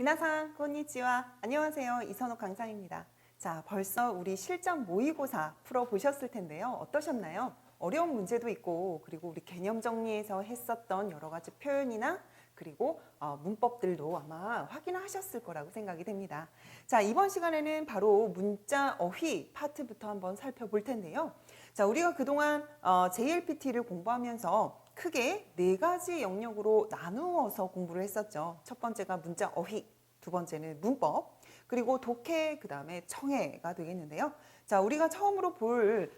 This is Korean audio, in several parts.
미나상, konnichiwa. 안녕하세요. 이선옥 강사입니다. 자, 벌써 우리 실전 모의고사 풀어보셨을 텐데요. 어떠셨나요? 어려운 문제도 있고, 그리고 우리 개념 정리에서 했었던 여러 가지 표현이나 그리고 문법들도 아마 확인하셨을 거라고 생각이 됩니다. 자, 이번 시간에는 바로 문자 어휘 파트부터 한번 살펴볼 텐데요. 자, 우리가 그동안 JLPT를 공부하면서 크게 4가지 영역으로 나누어서 공부를 했었죠. 첫 번째가 문자 어휘, 두 번째는 문법, 그리고 독해, 그 다음에 청해가 되겠는데요. 자, 우리가 처음으로 볼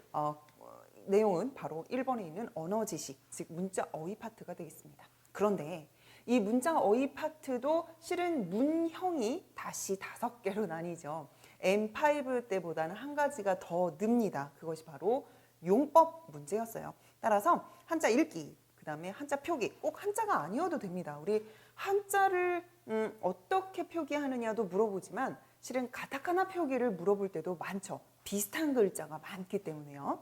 내용은 바로 1번에 있는 언어 지식, 즉 문자 어휘 파트가 되겠습니다. 그런데 이 문자 어휘 파트도 실은 문형이 다시 5개로 나뉘죠. M5 때보다는 한 가지가 더 늡니다. 그것이 바로 용법 문제였어요. 따라서 한자 읽기, 그 다음에 한자 표기, 꼭 한자가 아니어도 됩니다. 우리 한자를 어떻게 표기하느냐도 물어보지만 실은 가타카나 표기를 물어볼 때도 많죠. 비슷한 글자가 많기 때문에요.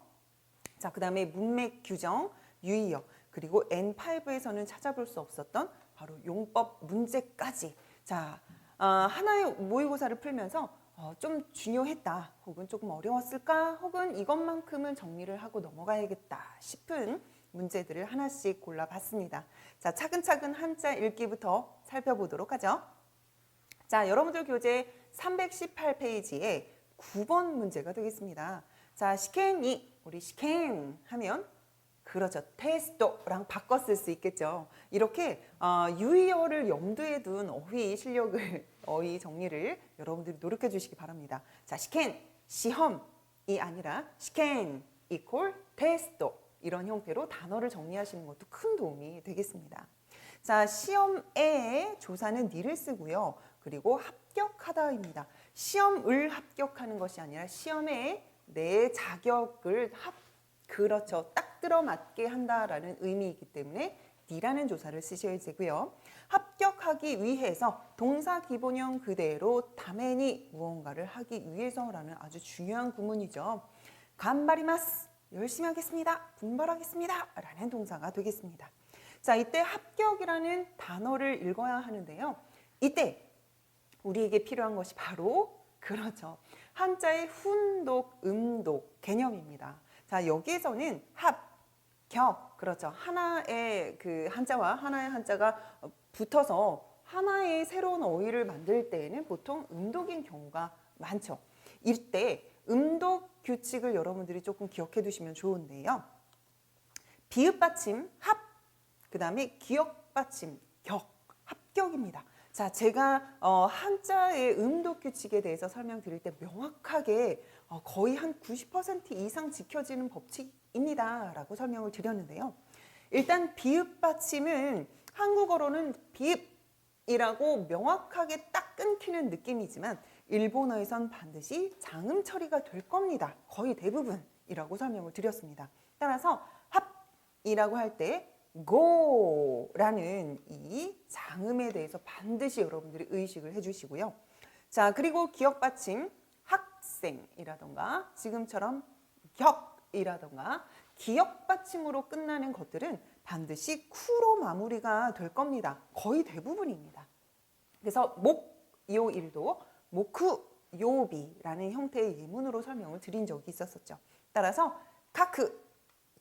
자, 그 다음에 문맥 규정, 유의어, 그리고 N5에서는 찾아볼 수 없었던 바로 용법 문제까지. 자, 하나의 모의고사를 풀면서 좀 중요했다, 혹은 조금 어려웠을까, 혹은 이것만큼은 정리를 하고 넘어가야겠다 싶은 문제들을 하나씩 골라봤습니다. 자, 차근차근 한자 읽기부터 살펴보도록 하죠. 자, 여러분들 교재 318페이지에 9번 문제가 되겠습니다. 자, 시켄이, 우리 시켄 하면 그렇죠. 테스토랑 바꿔 쓸 수 있겠죠. 이렇게 유의어를 염두에 둔 어휘 실력을, 어휘 정리를 여러분들이 노력해 주시기 바랍니다. 자, 시켄, 시험이 아니라 시켄 이퀄 테스토, 이런 형태로 단어를 정리하시는 것도 큰 도움이 되겠습니다. 자, 시험에 조사는 니를 쓰고요. 그리고 합격하다입니다. 시험을 합격하는 것이 아니라 시험에 내 자격을 그렇죠. 딱 들어맞게 한다라는 의미이기 때문에 니라는 조사를 쓰셔야 되고요. 합격하기 위해서 동사 기본형 그대로 다메니 무언가를 하기 위해서라는 아주 중요한 구문이죠. 간바리마스, 열심히 하겠습니다. 분발하겠습니다. 라는 동사가 되겠습니다. 자, 이때 합격이라는 단어를 읽어야 하는데요. 이때 우리에게 필요한 것이 바로 그렇죠. 한자의 훈독, 음독 개념입니다. 자, 여기에서는 합격, 그렇죠. 하나의 그 한자와 하나의 한자가 붙어서 하나의 새로운 어휘를 만들 때에는 보통 음독인 경우가 많죠. 이때 음독 규칙을 여러분들이 조금 기억해 두시면 좋은데요. 비읍 받침 합, 그 다음에 기역 받침 격, 합격입니다. 자, 제가 한자의 음독 규칙에 대해서 설명드릴 때 명확하게 거의 한 90% 이상 지켜지는 법칙입니다 라고 설명을 드렸는데요. 일단 비읍 받침은 한국어로는 비읍이라고 명확하게 딱 끊기는 느낌이지만 일본어에선 반드시 장음 처리가 될 겁니다. 거의 대부분이라고 설명을 드렸습니다. 따라서 합이라고 할 때 고라는 이 장음에 대해서 반드시 여러분들이 의식을 해주시고요. 자, 그리고 기역 받침 학생이라던가 지금처럼 격이라던가 기역 받침으로 끝나는 것들은 반드시 쿠로 마무리가 될 겁니다. 거의 대부분입니다. 그래서 목요일도 모쿠 요비라는 형태의 예문으로 설명을 드린 적이 있었었죠. 따라서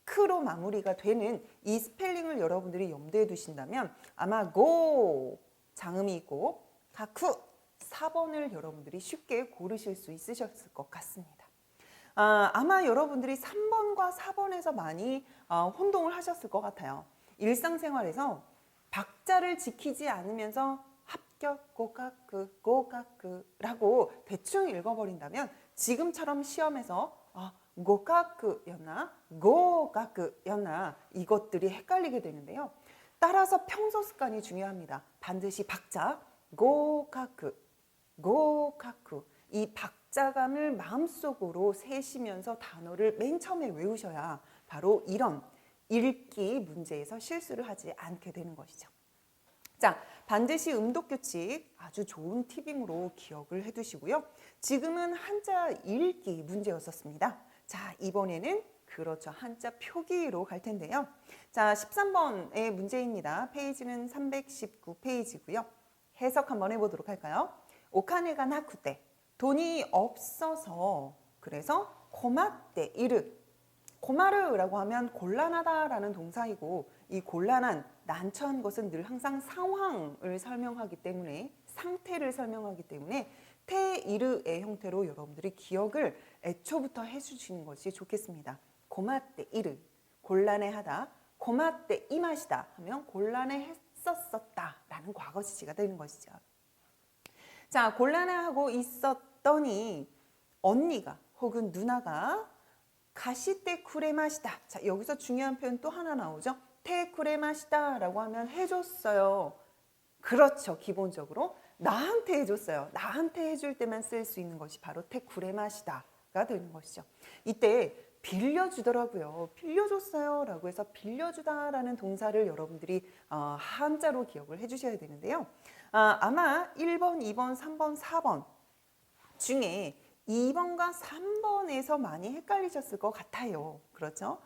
크로 마무리가 되는 이 스펠링을 여러분들이 염두에 두신다면 아마 고 장음이 있고 가쿠 4번을 여러분들이 쉽게 고르실 수 있으셨을 것 같습니다. 아마 여러분들이 3번과 4번에서 많이 혼동을 하셨을 것 같아요. 일상생활에서 박자를 지키지 않으면서 합격, 고가쿠라고 대충 읽어버린다면 지금처럼 시험에서 고가쿠였나 고가쿠였나 이것들이 헷갈리게 되는데요. 따라서 평소 습관이 중요합니다. 반드시 박자 고가쿠 이 박자감을 마음속으로 세시면서 단어를 맨 처음에 외우셔야 바로 이런 읽기 문제에서 실수를 하지 않게 되는 것이죠. 자, 반드시 음독 규칙 아주 좋은 팁이므로 기억을 해두시고요. 지금은 한자 읽기 문제였었습니다. 자, 이번에는 그렇죠. 한자 표기로 갈 텐데요. 자, 13번의 문제입니다. 페이지는 319페이지고요. 해석 한번 해보도록 할까요? 오카네가 나쿠테, 돈이 없어서 그래서 고마떼 이르. 고마르라고 하면 곤란하다라는 동사이고 이 곤란한, 난처한 것은 늘 항상 상황을 설명하기 때문에 상태를 설명하기 때문에 테이르의 형태로 여러분들이 기억을 애초부터 해주시는 것이 좋겠습니다. 고마떼 이르, 곤란해하다. 고마떼 이마시다 하면 곤란해했었다라는 과거 시제가 되는 것이죠. 자, 곤란해하고 있었더니 언니가 혹은 누나가 가시테 쿠레마시다. 자, 여기서 중요한 표현 또 하나 나오죠. 테 쿠레마시다라고 하면 해줬어요. 그렇죠. 기본적으로 나한테 해줬어요. 나한테 해줄 때만 쓸 수 있는 것이 바로 테 쿠레마시다가 되는 것이죠. 이때 빌려주더라고요. 빌려줬어요 라고 해서 빌려주다라는 동사를 여러분들이 한자로 기억을 해주셔야 되는데요. 아마 1번, 2번, 3번, 4번 중에 2번과 3번에서 많이 헷갈리셨을 것 같아요. 그렇죠?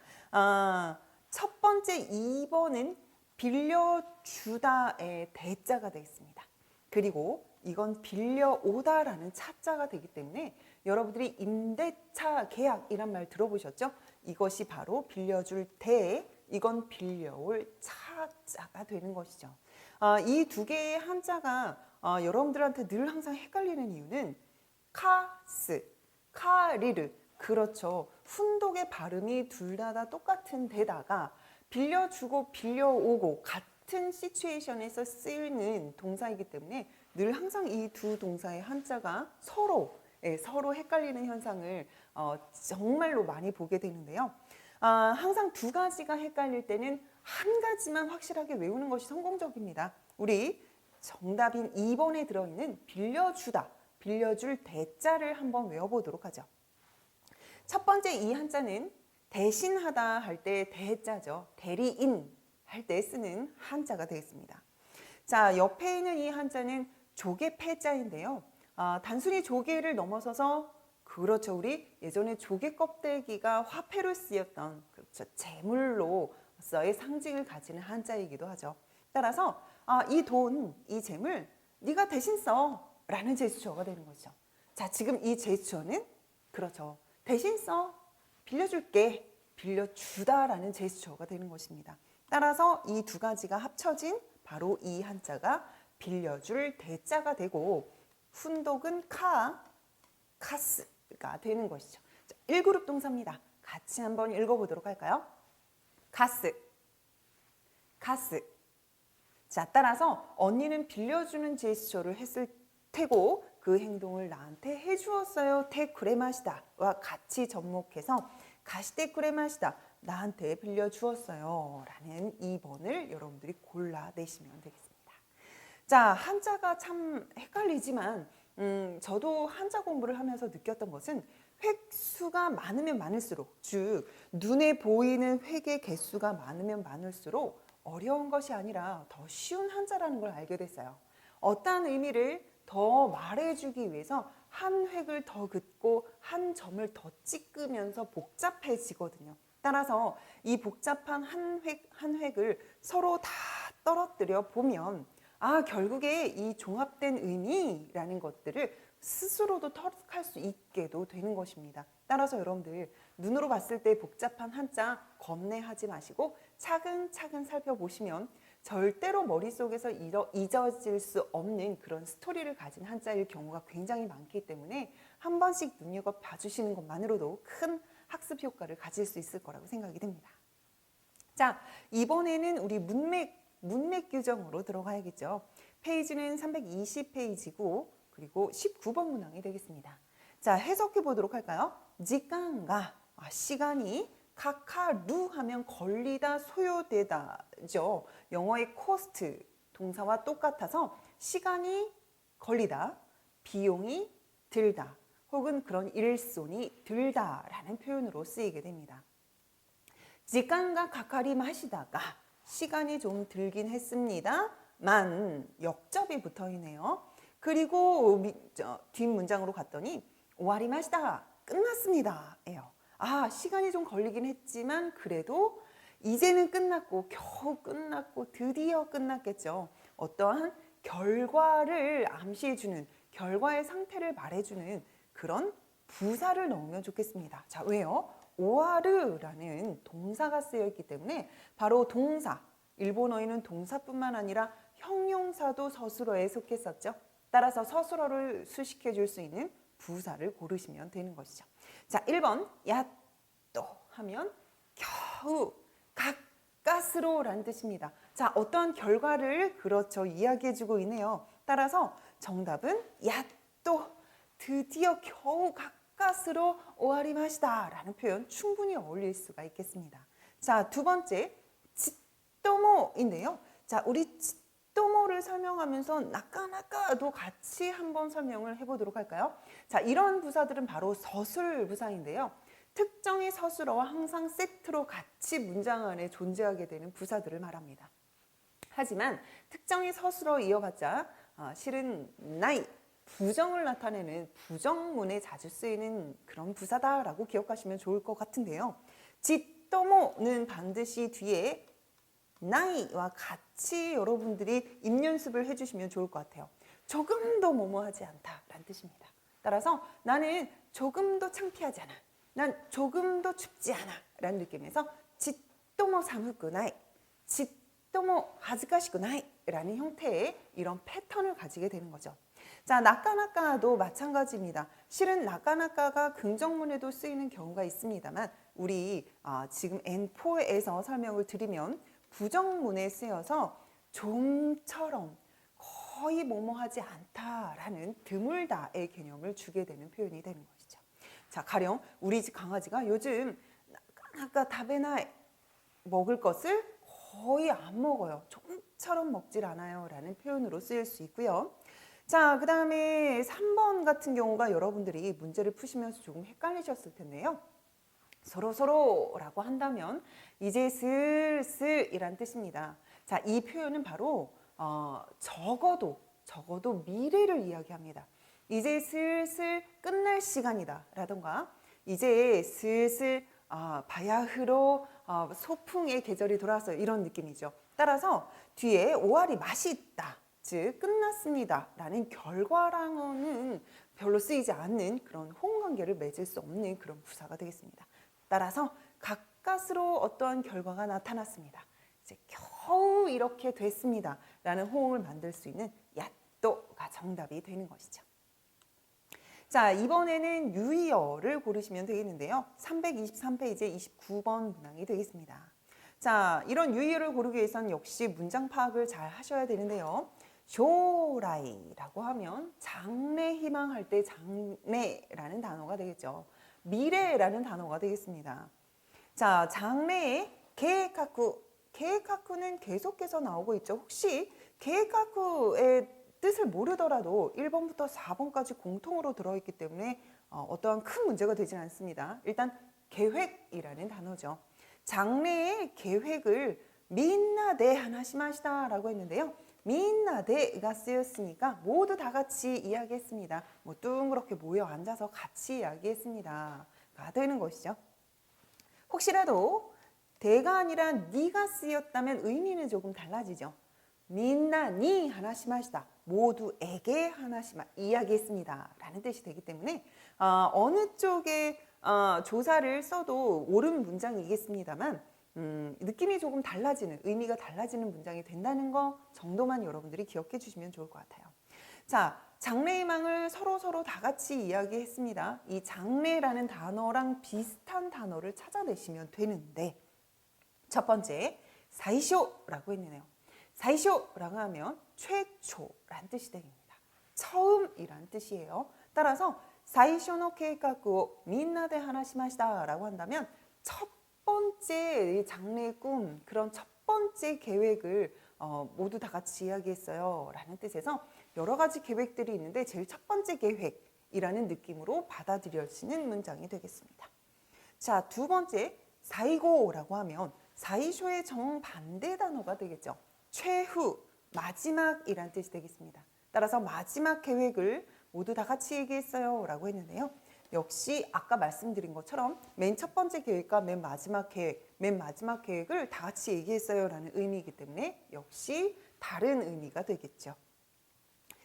첫 번째 2번은 빌려주다의 대자가 되겠습니다. 그리고 이건 빌려오다라는 차자가 되기 때문에 여러분들이 임대차 계약이란 말 들어보셨죠? 이것이 바로 빌려줄 대, 이건 빌려올 차자가 되는 것이죠. 이 두 개의 한자가 여러분들한테 늘 항상 헷갈리는 이유는 카스, 카리르, 그렇죠. 훈독의 발음이 둘 다 똑같은 데다가 빌려주고 빌려오고 같은 시츄에이션에서 쓰이는 동사이기 때문에 늘 항상 이 두 동사의 한자가 서로 헷갈리는 현상을 정말로 많이 보게 되는데요. 항상 두 가지가 헷갈릴 때는 한 가지만 확실하게 외우는 것이 성공적입니다. 우리 정답인 2번에 들어있는 빌려주다, 빌려줄 대자를 한번 외워보도록 하죠. 첫 번째 이 한자는 대신하다 할 때 대자죠. 대리인 할 때 쓰는 한자가 되겠습니다. 자, 옆에 있는 이 한자는 조개 패자인데요. 단순히 조개를 넘어서서 그렇죠. 우리 예전에 조개 껍데기가 화폐로 쓰였던 그렇죠. 재물로서의 상징을 가지는 한자이기도 하죠. 따라서 이 돈, 이 재물 네가 대신 써 라는 제스처가 되는 거죠. 자, 지금 이 제스처는 그렇죠. 대신 써, 빌려줄게, 빌려주다라는 제스처가 되는 것입니다. 따라서 이 두 가지가 합쳐진 바로 이 한자가 빌려줄 대자가 되고 훈독은 카스가 되는 것이죠. 자, 1그룹 동사입니다. 같이 한번 읽어보도록 할까요? 카스, 카스. 자, 따라서 언니는 빌려주는 제스처를 했을 테고 그 행동을 나한테 해주었어요. 테 쿠레마시다와 같이 접목해서 가시테 쿠레마시다, 나한테 빌려주었어요 라는 2번을 여러분들이 골라내시면 되겠습니다. 자, 한자가 참 헷갈리지만 저도 한자 공부를 하면서 느꼈던 것은 획수가 많으면 많을수록, 즉 눈에 보이는 획의 개수가 많으면 많을수록 어려운 것이 아니라 더 쉬운 한자라는 걸 알게 됐어요. 어떠한 의미를 더 말해주기 위해서 한 획을 더 긋고 한 점을 더 찍으면서 복잡해지거든요. 따라서 이 복잡한 한 획을 서로 다 떨어뜨려 보면 결국에 이 종합된 의미라는 것들을 스스로도 터득할 수 있게도 되는 것입니다. 따라서 여러분들 눈으로 봤을 때 복잡한 한자 겁내하지 마시고 차근차근 살펴보시면 절대로 머릿속에서 잊어질 수 없는 그런 스토리를 가진 한자일 경우가 굉장히 많기 때문에 한 번씩 눈여겨봐 주시는 것만으로도 큰 학습 효과를 가질 수 있을 거라고 생각이 됩니다. 자, 이번에는 우리 문맥 규정으로 들어가야겠죠. 페이지는 320페이지고 그리고 19번 문항이 되겠습니다. 자, 해석해 보도록 할까요? 지간가, 시간이, 카카루 하면 걸리다, 소요되다죠. 영어의 cost 동사와 똑같아서 시간이 걸리다, 비용이 들다, 혹은 그런 일손이 들다라는 표현으로 쓰이게 됩니다. 지간가 가까리 마시다가 시간이 좀 들긴 했습니다. 만 역접이 붙어 있네요. 그리고 뒷문장으로 갔더니 오와리 마시다, 끝났습니다 예요. 시간이 좀 걸리긴 했지만 그래도 이제는 끝났고 겨우 끝났고 드디어 끝났겠죠. 어떠한 결과를 암시해주는, 결과의 상태를 말해주는 그런 부사를 넣으면 좋겠습니다. 자, 왜요? 오아르라는 동사가 쓰여 있기 때문에 바로 동사, 일본어에는 동사뿐만 아니라 형용사도 서술어에 속했었죠. 따라서 서술어를 수식해 줄 수 있는 부사를 고르시면 되는 것이죠. 자, 1번 야또 하면 겨우, 가까스로 라는 뜻입니다. 자, 어떠한 결과를 그렇죠 이야기해 주고 있네요. 따라서 정답은 야또, 드디어 겨우 가까스로 오아리마시다 라는 표현 충분히 어울릴 수가 있겠습니다. 자, 두 번째 치토모인데요. 자, 우리 치토모를 설명하면서 나까나까도 같이 한번 설명을 해보도록 할까요? 자, 이런 부사들은 바로 서술 부사인데요. 특정의 서술어와 항상 세트로 같이 문장 안에 존재하게 되는 부사들을 말합니다. 하지만 특정의 서술어 이어봤자 실은 나이, 부정을 나타내는 부정문에 자주 쓰이는 그런 부사다라고 기억하시면 좋을 것 같은데요. 지토모는 반드시 뒤에 나이와 같이 여러분들이 입연습을 해주시면 좋을 것 같아요. 조금도 뭐뭐하지 않다라는 뜻입니다. 따라서 나는 조금도 창피하지 않아, 난 조금도 춥지 않아 라는 느낌에서 지토모 사무쿠 나이, 지토모 하즈카시쿠 나이 라는 형태의 이런 패턴을 가지게 되는 거죠. 자, 나까나까도 마찬가지입니다. 실은 나까나까가 긍정문에도 쓰이는 경우가 있습니다만 우리 지금 N4에서 설명을 드리면 부정문에 쓰여서 좀처럼, 거의 뭐뭐하지 않다라는 드물다의 개념을 주게 되는 표현이 되는 것이죠. 자, 가령 우리 집 강아지가 요즘 나까나까 다베나이, 먹을 것을 거의 안 먹어요. 좀처럼 먹질 않아요 라는 표현으로 쓰일 수 있고요. 자, 그 다음에 3번 같은 경우가 여러분들이 문제를 푸시면서 조금 헷갈리셨을 텐데요. 서로서로라고 한다면 이제 슬슬이란 뜻입니다. 자, 이 표현은 바로 적어도 미래를 이야기합니다. 이제 슬슬 끝날 시간이다 라던가 이제 슬슬 바야흐로 소풍의 계절이 돌아왔어요 이런 느낌이죠. 따라서 뒤에 오아리 맛이 있다, 즉 끝났습니다 라는 결과랑은 별로 쓰이지 않는 그런 호응관계를 맺을 수 없는 그런 부사가 되겠습니다. 따라서 가까스로 어떠한 결과가 나타났습니다, 이제 겨우 이렇게 됐습니다 라는 호응을 만들 수 있는 야또가 정답이 되는 것이죠. 자, 이번에는 유의어를 고르시면 되겠는데요. 323페이지에 29번 문항이 되겠습니다. 자, 이런 유의어를 고르기 위해서는 역시 문장 파악을 잘 하셔야 되는데요. 쇼라이라고 하면 장래 희망할 때 장래라는 단어가 되겠죠. 미래라는 단어가 되겠습니다. 자, 장래에 계획하쿠는 계속해서 나오고 있죠. 혹시 계획하쿠의 뜻을 모르더라도 1번부터 4번까지 공통으로 들어있기 때문에 어떠한 큰 문제가 되진 않습니다. 일단 계획이라는 단어죠. 장래의 계획을 민나데 하나시마시다 라고 했는데요. 민나데가 쓰였으니까 모두 다 같이 이야기했습니다. 뭐 둥그렇게 모여 앉아서 같이 이야기했습니다 가 되는 것이죠. 혹시라도 대가 아니라 니가 쓰였다면 의미는 조금 달라지죠. 민나니 하나시마시다, 모두에게 하나시마 이야기했습니다 라는 뜻이 되기 때문에 어느 쪽에 조사를 써도 옳은 문장이겠습니다만 느낌이 조금 달라지는, 의미가 달라지는 문장이 된다는 거 정도만 여러분들이 기억해 주시면 좋을 것 같아요. 자, 장래희망을 서로 다 같이 이야기했습니다. 이 장래라는 단어랑 비슷한 단어를 찾아내시면 되는데 첫 번째 사이쇼라고 했네요. 사이쇼라고 하면 최초란 뜻이 됩니다. 처음이란 뜻이에요. 따라서 사이쇼노 계획を 민나데 하나시마시다 라고 한다면 첫 번째 장래의 꿈, 그런 첫 번째 계획을 모두 다 같이 이야기했어요 라는 뜻에서 여러 가지 계획들이 있는데 제일 첫 번째 계획이라는 느낌으로 받아들여지는 문장이 되겠습니다. 자, 두 번째 사이고라고 하면 사이쇼의 정반대 단어가 되겠죠. 최후, 마지막이란 뜻이 되겠습니다. 따라서 마지막 계획을 모두 다 같이 얘기했어요 라고 했는데요. 역시 아까 말씀드린 것처럼 맨 첫 번째 계획과 맨 마지막 계획을 다 같이 얘기했어요 라는 의미이기 때문에 역시 다른 의미가 되겠죠.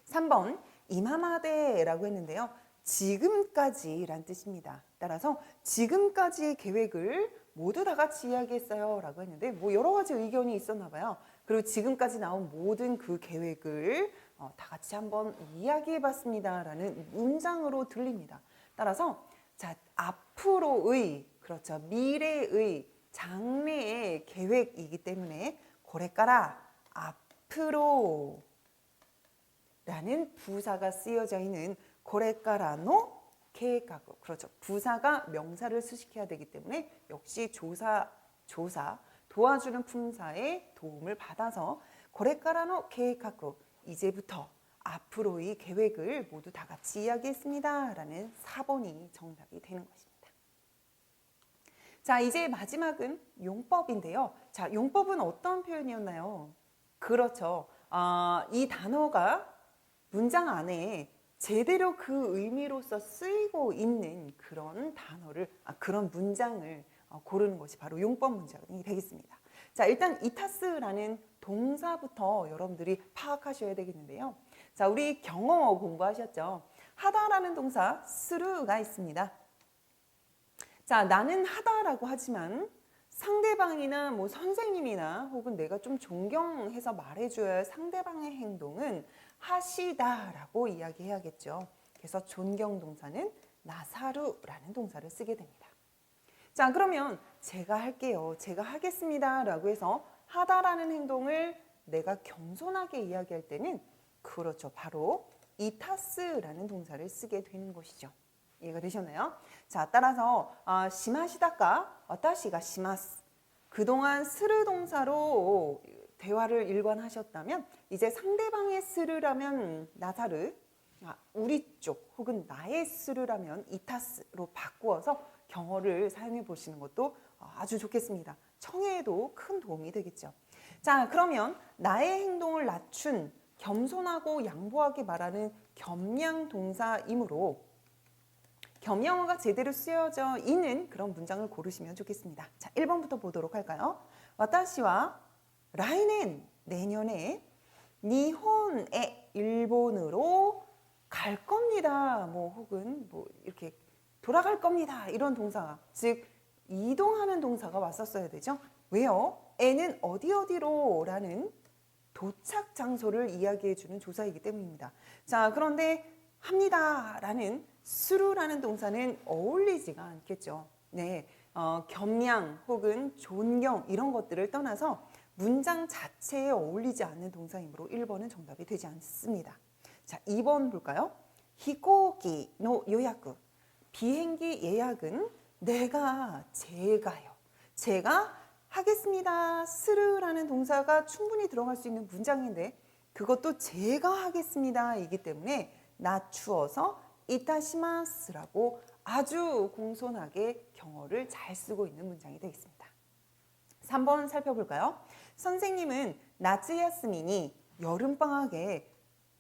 3번 이마마데라고 했는데요. 지금까지란 뜻입니다. 따라서 지금까지의 계획을 모두 다 같이 이야기했어요 라고 했는데 뭐 여러 가지 의견이 있었나 봐요. 그리고 지금까지 나온 모든 그 계획을 다 같이 한번 이야기해 봤습니다 라는 문장으로 들립니다. 따라서 자, 앞으로의, 그렇죠, 미래의, 장래의 계획이기 때문에 고래까라 앞으로 라는 부사가 쓰여져 있는 고래까라노 계획하고, 그렇죠, 부사가 명사를 수식해야 되기 때문에 역시 조사 도와주는 품사의 도움을 받아서 고래까라노 계획하고, 이제부터 앞으로의 계획을 모두 다 같이 이야기했습니다 라는 4번이 정답이 되는 것입니다. 자, 이제 마지막은 용법인데요. 자, 용법은 어떤 표현이었나요? 그렇죠. 이 단어가 문장 안에 제대로 그 의미로서 쓰이고 있는 그런 단어를, 그런 문장을 고르는 것이 바로 용법 문장이 되겠습니다. 자, 일단 이타스라는 동사부터 여러분들이 파악하셔야 되겠는데요. 자, 우리 경어 공부하셨죠? 하다라는 동사 스루가 있습니다. 자, 나는 하다라고 하지만 상대방이나 뭐 선생님이나 혹은 내가 좀 존경해서 말해줘야 할 상대방의 행동은 하시다라고 이야기해야겠죠. 그래서 존경 동사는 나사루라는 동사를 쓰게 됩니다. 자, 그러면 제가 할게요, 제가 하겠습니다 라고 해서 하다라는 행동을 내가 겸손하게 이야기할 때는 그렇죠, 바로 이타스라는 동사를 쓰게 되는 것이죠. 이해가 되셨나요? 자, 따라서 시마시다까 와타시가 시마스, 그동안 스르 동사로 대화를 일관하셨다면 이제 상대방의 스르라면 나사르, 우리 쪽 혹은 나의 스르라면 이타스로 바꾸어서 경어를 사용해 보시는 것도 아주 좋겠습니다. 청해에도 큰 도움이 되겠죠. 자, 그러면 나의 행동을 낮춘, 겸손하고 양보하게 말하는 겸양 동사이므로 겸양어가 제대로 쓰여져 있는 그런 문장을 고르시면 좋겠습니다. 자, 1번부터 보도록 할까요? 와타시와 라이넨, 내년에 니혼에, 일본으로 갈 겁니다. 뭐 혹은 뭐 이렇게 돌아갈 겁니다. 이런 동사, 즉 이동하는 동사가 왔었어야 되죠. 왜요? 에는 어디로 라는 도착 장소를 이야기해 주는 조사이기 때문입니다. 자, 그런데 합니다 라는 수루라는 동사는 어울리지가 않겠죠. 네, 겸양 혹은 존경 이런 것들을 떠나서 문장 자체에 어울리지 않는 동사이므로 1번은 정답이 되지 않습니다. 자, 2번 볼까요? 히코기 노 요약, 비행기 예약은 제가요. 제가 하겠습니다. 스르라는 동사가 충분히 들어갈 수 있는 문장인데 그것도 제가 하겠습니다 이기 때문에 낮추어서 이타시마스라고 아주 공손하게 경어를 잘 쓰고 있는 문장이 되겠습니다. 3번 살펴볼까요? 선생님은 나츠야스미니, 여름방학에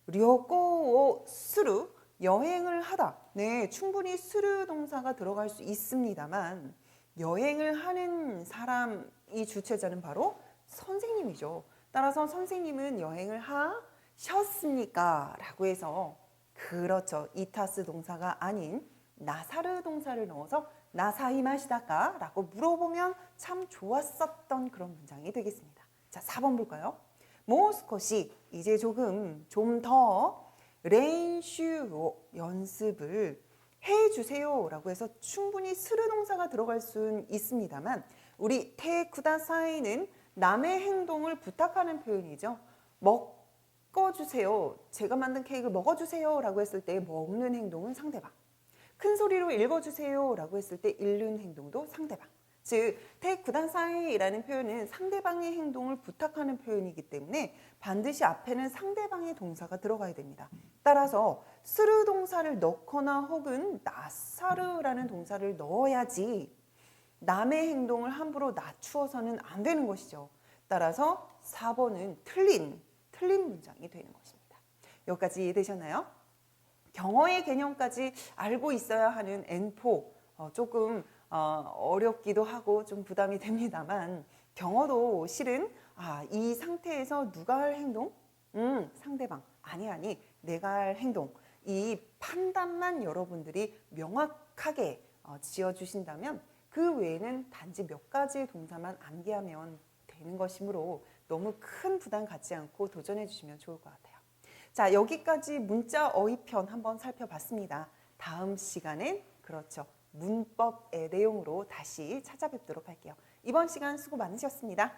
료코오 스루, 여행을 하다. 네, 충분히 스루 동사가 들어갈 수 있습니다만 여행을 하는 사람이 주체자는 바로 선생님이죠. 따라서 선생님은 여행을 하셨습니까? 라고 해서 그렇죠, 이타스 동사가 아닌 나사르 동사를 넣어서 나사이마시다까? 라고 물어보면 참 좋았었던 그런 문장이 되겠습니다. 자, 4번 볼까요? 모스코시, 이제 좀 더 렌슈, 연습을 해주세요 라고 해서 충분히 스르 동사가 들어갈 수는 있습니다만 우리 테쿠다사이는 남의 행동을 부탁하는 표현이죠. 먹어주세요, 제가 만든 케이크를 먹어주세요 라고 했을 때 먹는 행동은 상대방, 큰 소리로 읽어주세요 라고 했을 때 읽는 행동도 상대방, 즉 테쿠다사이라는 표현은 상대방의 행동을 부탁하는 표현이기 때문에 반드시 앞에는 상대방의 동사가 들어가야 됩니다. 따라서 스르 동사를 넣거나 혹은 나사르라는 동사를 넣어야지 남의 행동을 함부로 낮추어서는 안 되는 것이죠. 따라서 4번은 틀린 문장이 되는 것입니다. 여기까지 이해되셨나요? 경어의 개념까지 알고 있어야 하는 N4, 조금 어렵기도 하고 좀 부담이 됩니다만 경어도 실은 이 상태에서 누가 할 행동? 상대방. 아니, 내가 할 행동, 이 판단만 여러분들이 명확하게 지어주신다면 그 외에는 단지 몇 가지의 동사만 암기하면 되는 것이므로 너무 큰 부담 갖지 않고 도전해 주시면 좋을 것 같아요. 자, 여기까지 문자 어휘편 한번 살펴봤습니다. 다음 시간엔 그렇죠. 문법의 내용으로 다시 찾아뵙도록 할게요. 이번 시간 수고 많으셨습니다.